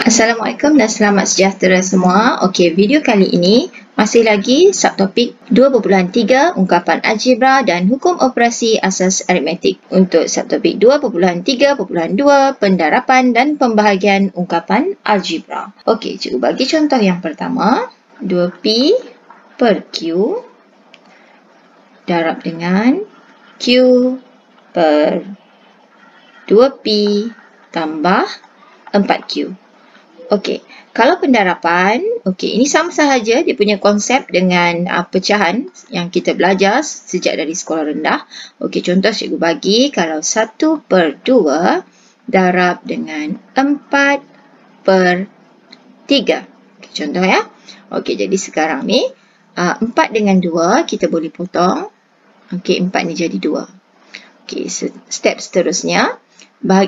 Assalamualaikum dan selamat sejahtera semua. Okey, video kali ini masih lagi subtopik 2.3 ungkapan algebra dan hukum operasi asas aritmetik. Untuk subtopik 2.3.2 pendarapan dan pembahagian ungkapan algebra. Okey, cikgu bagi contoh yang pertama. 2P per Q darab dengan Q per 2P tambah 4Q. Okey, kalau pendarapan, okey, ini sama sahaja dia punya konsep dengan pecahan yang kita belajar sejak dari sekolah rendah. Okey, contoh cikgu bagi kalau 1 per 2 darab dengan 4 per 3. Okay, contoh ya. Okey, jadi sekarang ni 4 dengan 2 kita boleh potong. Okey, 4 ni jadi 2. Okey, step seterusnya.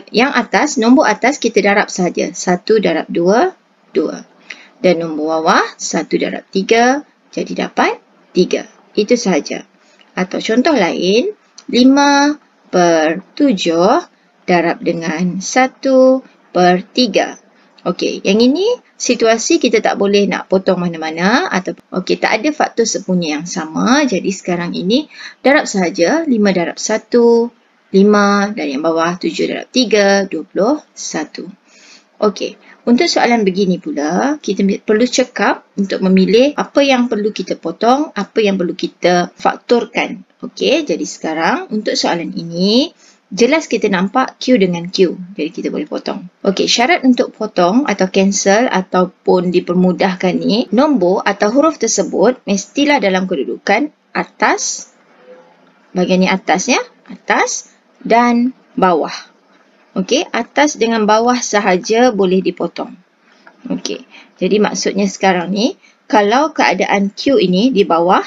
Yang atas, nombor atas kita darab saja. 1 darab 2, 2. Dan nombor bawah, 1 darab 3, jadi dapat 3. Itu sahaja. Atau contoh lain, 5 per 7 darab dengan 1 per 3. Okey, yang ini situasi kita tak boleh nak potong mana-mana. Okey, tak ada faktor sepunya yang sama. Jadi sekarang ini darab sahaja. 5 darab 1, 5 dan yang bawah 7 darab 3, 21. Okey, untuk soalan begini pula, kita perlu cekap untuk memilih apa yang perlu kita potong, apa yang perlu kita faktorkan. Okey, jadi sekarang untuk soalan ini, jelas kita nampak Q dengan Q. Jadi kita boleh potong. Okey, syarat untuk potong atau cancel ataupun dipermudahkan ni, nombor atau huruf tersebut mestilah dalam kedudukan atas, bahagian ni atas ya, atas dan bawah. Okey, atas dengan bawah sahaja boleh dipotong. Okey, jadi maksudnya sekarang ni, kalau keadaan Q ini di bawah,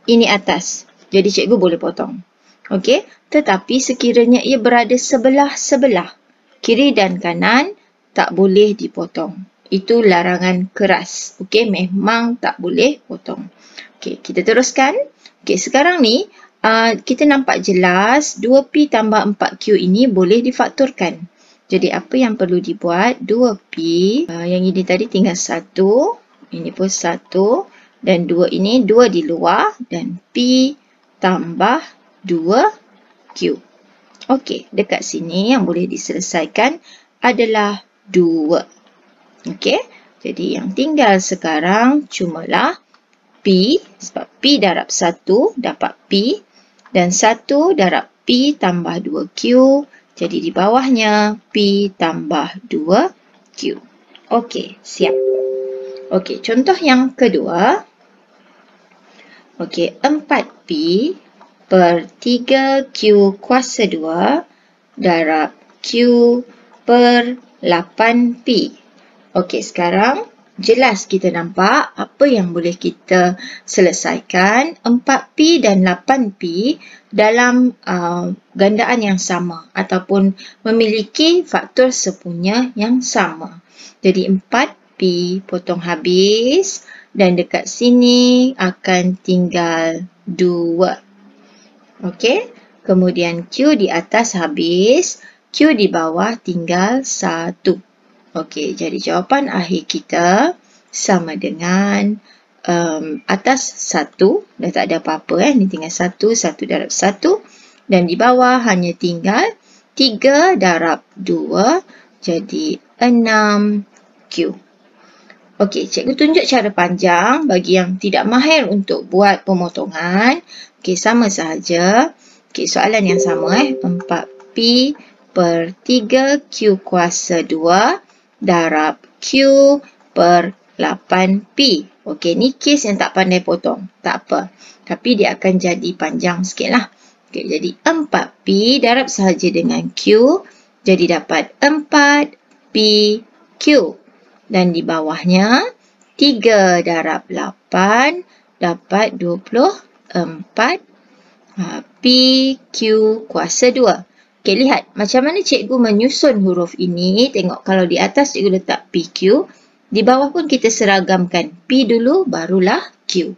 ini atas. Jadi cikgu boleh potong. Okey, tetapi sekiranya ia berada sebelah-sebelah, kiri dan kanan, tak boleh dipotong. Itu larangan keras. Okey, memang tak boleh potong. Okey, kita teruskan. Okey, sekarang ni, kita nampak jelas 2P tambah 4Q ini boleh difaktorkan. Jadi apa yang perlu dibuat? 2P, yang ini tadi tinggal 1, ini pun 1, dan 2 ini 2 di luar, dan P tambah 2Q. Okey, dekat sini yang boleh diselesaikan adalah 2. Okey, jadi yang tinggal sekarang cumalah P, sebab P darab 1 dapat P, dan 1 darab P tambah 2Q, jadi di bawahnya P tambah 2Q. Okey, siap. Okey, contoh yang kedua. Okey, 4P per 3Q kuasa 2 darab Q per 8P. Okey, sekarang jelas kita nampak apa yang boleh kita selesaikan. 4P dan 8P dalam gandaan yang sama ataupun memiliki faktor sepunya yang sama. Jadi 4P potong habis dan dekat sini akan tinggal 2. Okey, kemudian Q di atas habis, Q di bawah tinggal 1. Okey, jadi jawapan akhir kita sama dengan atas 1. Dah tak ada apa-apa. Ini tinggal 1, 1 darab 1. Dan di bawah hanya tinggal 3 darab 2. Jadi 6Q. Okey, cikgu tunjuk cara panjang bagi yang tidak mahir untuk buat pemotongan. Okey, sama sahaja. Okey, soalan yang sama 4P per 3Q kuasa 2 darab Q per 8P. Okey, ni kes yang tak pandai potong. Tak apa. Tapi dia akan jadi panjang sikit lah. Okey, jadi 4P darab sahaja dengan Q. Jadi dapat 4PQ. Dan di bawahnya 3 darab 8 dapat 24 PQ kuasa 2. Okey, lihat macam mana cikgu menyusun huruf ini. Tengok kalau di atas cikgu letak PQ. Di bawah pun kita seragamkan. P dulu barulah Q.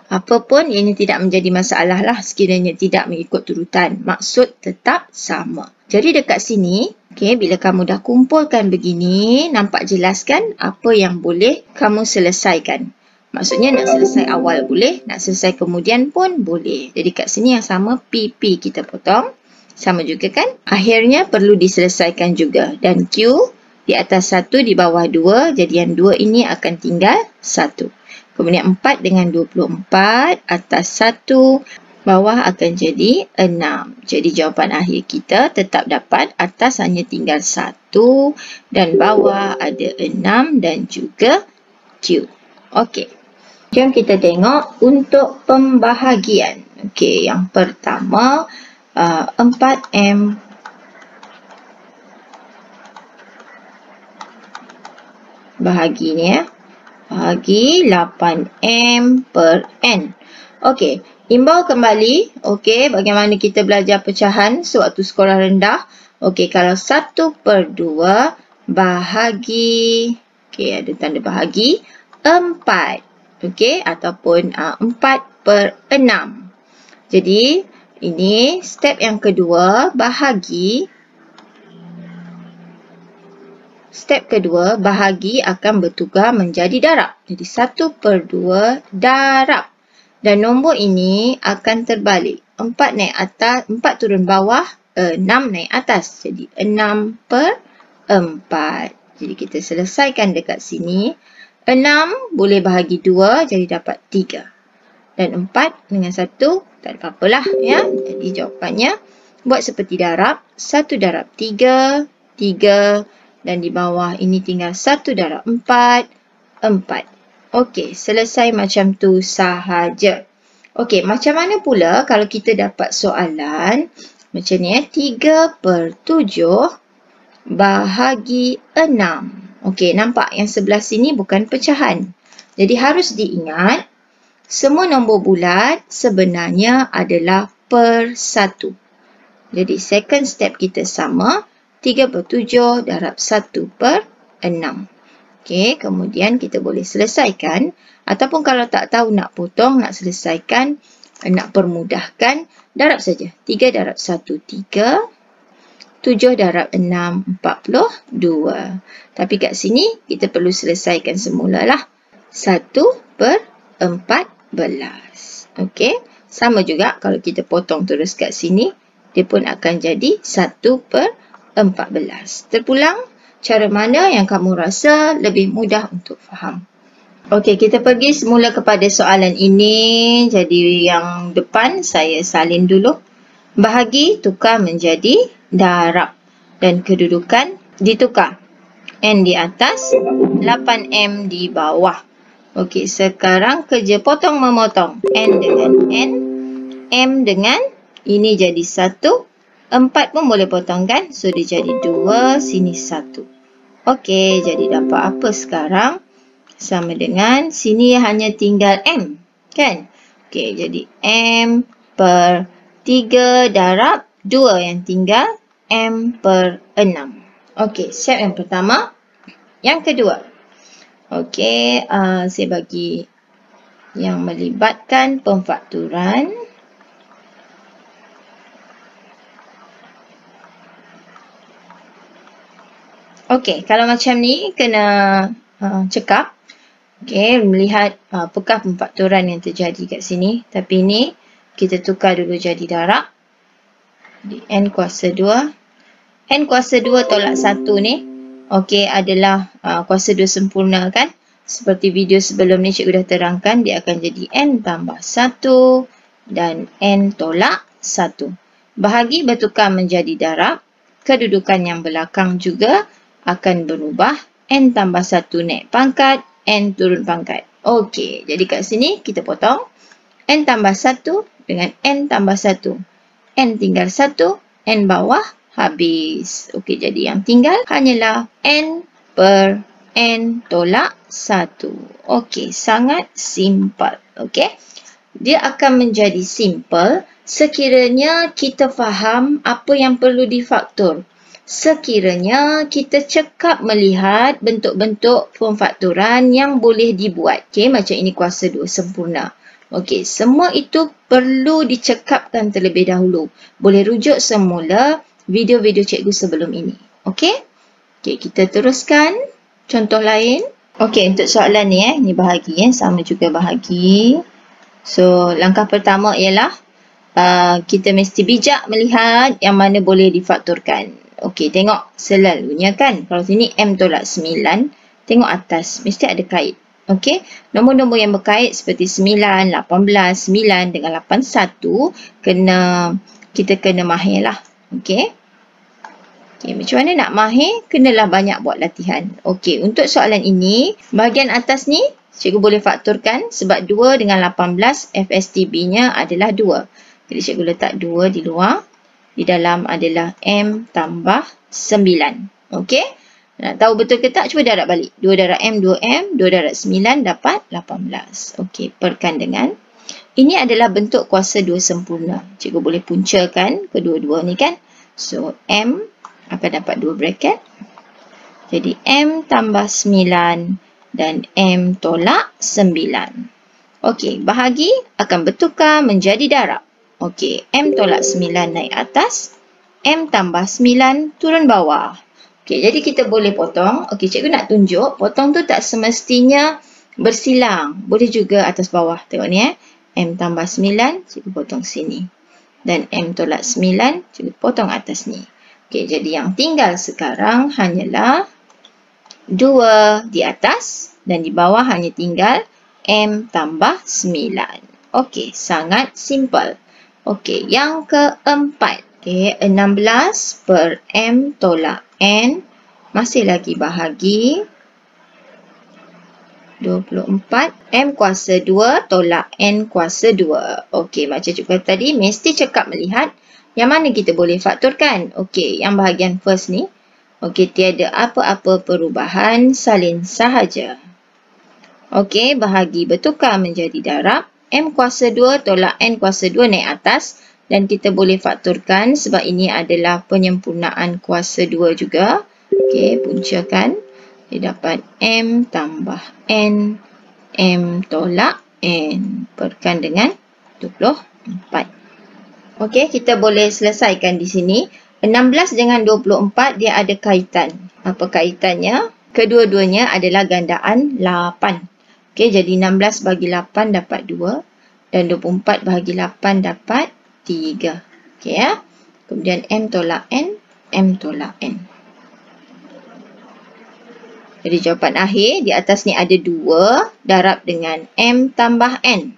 Apapun ini tidak menjadi masalah lah sekiranya tidak mengikut turutan. Maksud tetap sama. Jadi dekat sini, okay, bila kamu dah kumpulkan begini, nampak jelas kan apa yang boleh kamu selesaikan. Maksudnya nak selesai awal boleh, nak selesai kemudian pun boleh. Jadi kat sini yang sama, PP kita potong. Sama juga kan? Akhirnya perlu diselesaikan juga. Dan Q di atas 1, di bawah 2. Jadi yang 2 ini akan tinggal 1. Kemudian 4 dengan 24, atas 1, bawah akan jadi 6. Jadi jawapan akhir kita tetap dapat atas hanya tinggal 1 dan bawah ada 6 dan juga Q. Okey. Jom kita tengok untuk pembahagian. Okey, yang pertama 4M bahagi ni ya. Bahagi 8M per N. Okey, imbau kembali. Okey, bagaimana kita belajar pecahan sewaktu sekolah rendah. Okey, kalau 1 per 2 bahagi, okey, ada tanda bahagi, 4. Okey, ataupun 4 per 6. Jadi, ini step yang kedua, bahagi. Step kedua, bahagi akan bertukar menjadi darab. Jadi 1 per 2 darab. Dan nombor ini akan terbalik. 4 naik atas, 4 turun bawah, 6 naik atas. Jadi 6 per 4. Jadi kita selesaikan dekat sini. 6 boleh bahagi 2, jadi dapat 3. Dan 4 dengan 1, tak ada apa-apalah ya. Jadi jawapannya, buat seperti darab. 1 darab 3, 3. Dan di bawah ini tinggal 1 darab 4, 4. Okey, selesai macam tu sahaja. Okey, macam mana pula kalau kita dapat soalan macam ni 3 per 7 bahagi 6. Okey, nampak yang sebelah sini bukan pecahan. Jadi harus diingat, semua nombor bulat sebenarnya adalah per 1. Jadi second step kita sama. 3 per 7 darab 1 per 6. Okey, kemudian kita boleh selesaikan. Ataupun kalau tak tahu nak potong, nak selesaikan, nak permudahkan, darab saja. 3 darab 1, 3. 7 darab 6, 42. Tapi kat sini, kita perlu selesaikan semula lah. 1 per 14. Okey, sama juga kalau kita potong terus kat sini, dia pun akan jadi 1 per 14. Terpulang, cara mana yang kamu rasa lebih mudah untuk faham? Okey, kita pergi semula kepada soalan ini. Jadi yang depan saya salin dulu. Bahagi tukar menjadi darab. Dan kedudukan ditukar. N di atas, 8M di bawah. Okey, sekarang kerja potong memotong. N dengan N. M dengan ini jadi 1. 4 pun boleh potong kan? So, dia jadi 2, sini 1. Okey, jadi dapat apa sekarang? Sama dengan, sini hanya tinggal M. Kan? Okey, jadi M per 3 darab 2 yang tinggal M per 6. Okey, step yang pertama. Yang kedua. Okey, saya bagi yang melibatkan pemfakturan. Okey, kalau macam ni kena cekap. Okey, melihat apakah pemfakturan yang terjadi kat sini. Tapi ni kita tukar dulu jadi darab. Di N kuasa 2. N kuasa 2 tolak 1 ni. Okey, adalah kuasa 2 sempurna kan. Seperti video sebelum ni cikgu dah terangkan, dia akan jadi N tambah 1 dan N tolak 1. Bahagi bertukar menjadi darab. Kedudukan yang belakang juga akan berubah. N tambah 1 naik pangkat, N turun pangkat. Okey, jadi kat sini kita potong. N tambah 1 dengan N tambah 1. N tinggal 1, N bawah, habis. Okey, jadi yang tinggal hanyalah N per N tolak 1. Okey, sangat simple. Okey, dia akan menjadi simple sekiranya kita faham apa yang perlu difaktur. Sekiranya kita cekap melihat bentuk-bentuk pemfakturan yang boleh dibuat. Okey, macam ini kuasa 2 sempurna. Okey, semua itu perlu dicekapkan terlebih dahulu. Boleh rujuk semula video-video cikgu sebelum ini. Okey? Okey, kita teruskan contoh lain. Okey, untuk soalan ni ni bahagi sama juga bahagi. So, langkah pertama ialah kita mesti bijak melihat yang mana boleh difaktorkan. Okey, tengok selalunya kan. Kalau sini M tolak 9, tengok atas. Mesti ada kait. Okey, nombor-nombor yang berkait seperti 9, 18, 9 dengan 81, kita kena mahir lah. Okey. Okey, macam mana nak mahir? Kenalah banyak buat latihan. Okey, untuk soalan ini, bahagian atas ni, cikgu boleh faktorkan sebab 2 dengan 18, FSTB-nya adalah 2. Jadi cikgu letak 2 di luar. Di dalam adalah M tambah 9. Okey? Nak tahu betul ke tak? Cuba darab balik. 2 darab M, 2M. 2 darab 9 dapat 18. Okey, perkan dengan. Ini adalah bentuk kuasa 2 sempurna. Cikgu boleh puncakan kedua-dua ni kan. So, M akan dapat 2 bracket. Jadi, M tambah 9 dan M tolak 9. Okey, bahagi akan bertukar menjadi darab. Okey, M tolak 9 naik atas. M tambah 9 turun bawah. Okey, jadi kita boleh potong. Okey, cikgu nak tunjuk. Potong tu tak semestinya bersilang. Boleh juga atas bawah. Tengok ni M tambah 9, cikgu potong sini. Dan M tolak 9, cikgu potong atas ni. Okey, jadi yang tinggal sekarang hanyalah 2 di atas. Dan di bawah hanya tinggal M tambah 9. Okey, sangat simple. Okey, yang keempat. Okey, 16 per M tolak N. Masih lagi bahagi. 24. M kuasa 2 tolak N kuasa 2. Okey, macam cikgu kata tadi, mesti cekap melihat yang mana kita boleh faktorkan. Okey, yang bahagian first ni. Okey, tiada apa-apa perubahan, salin sahaja. Okey, bahagi bertukar menjadi darab. M kuasa 2 tolak N kuasa 2 naik atas. Dan kita boleh faktorkan sebab ini adalah penyempurnaan kuasa 2 juga. Okey, puncakan. Dia dapat M tambah N. M tolak N. Perkan dengan 24. Okey, kita boleh selesaikan di sini. 16 dengan 24 dia ada kaitan. Apa kaitannya? Kedua-duanya adalah gandaan 8. Okey, jadi 16 bagi 8 dapat 2. Dan 24 bagi 8 dapat 3. Okey ya. Kemudian M tolak N. M tolak N. Jadi jawapan akhir di atas ni ada 2. Darab dengan M tambah N.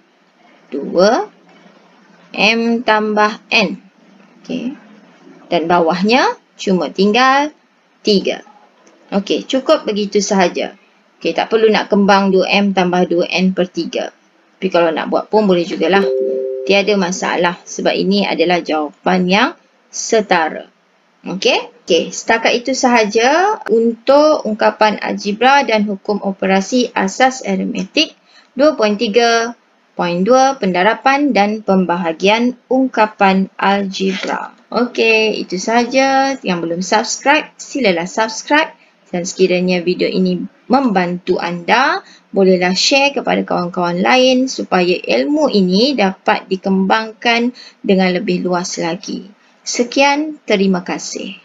2. M tambah N. Okey. Dan bawahnya cuma tinggal 3. Okey, cukup begitu sahaja. Okey, tak perlu nak kembang 2M tambah 2N per 3. Tapi kalau nak buat pun boleh jugalah. Tiada masalah sebab ini adalah jawapan yang setara. Okey? Okey, setakat itu sahaja untuk ungkapan algebra dan hukum operasi asas aritmetik 2.3.2 pendarapan dan pembahagian ungkapan algebra. Okey, itu sahaja. Yang belum subscribe, silalah subscribe. Dan sekiranya video ini membantu anda, bolehlah share kepada kawan-kawan lain supaya ilmu ini dapat dikembangkan dengan lebih luas lagi. Sekian, terima kasih.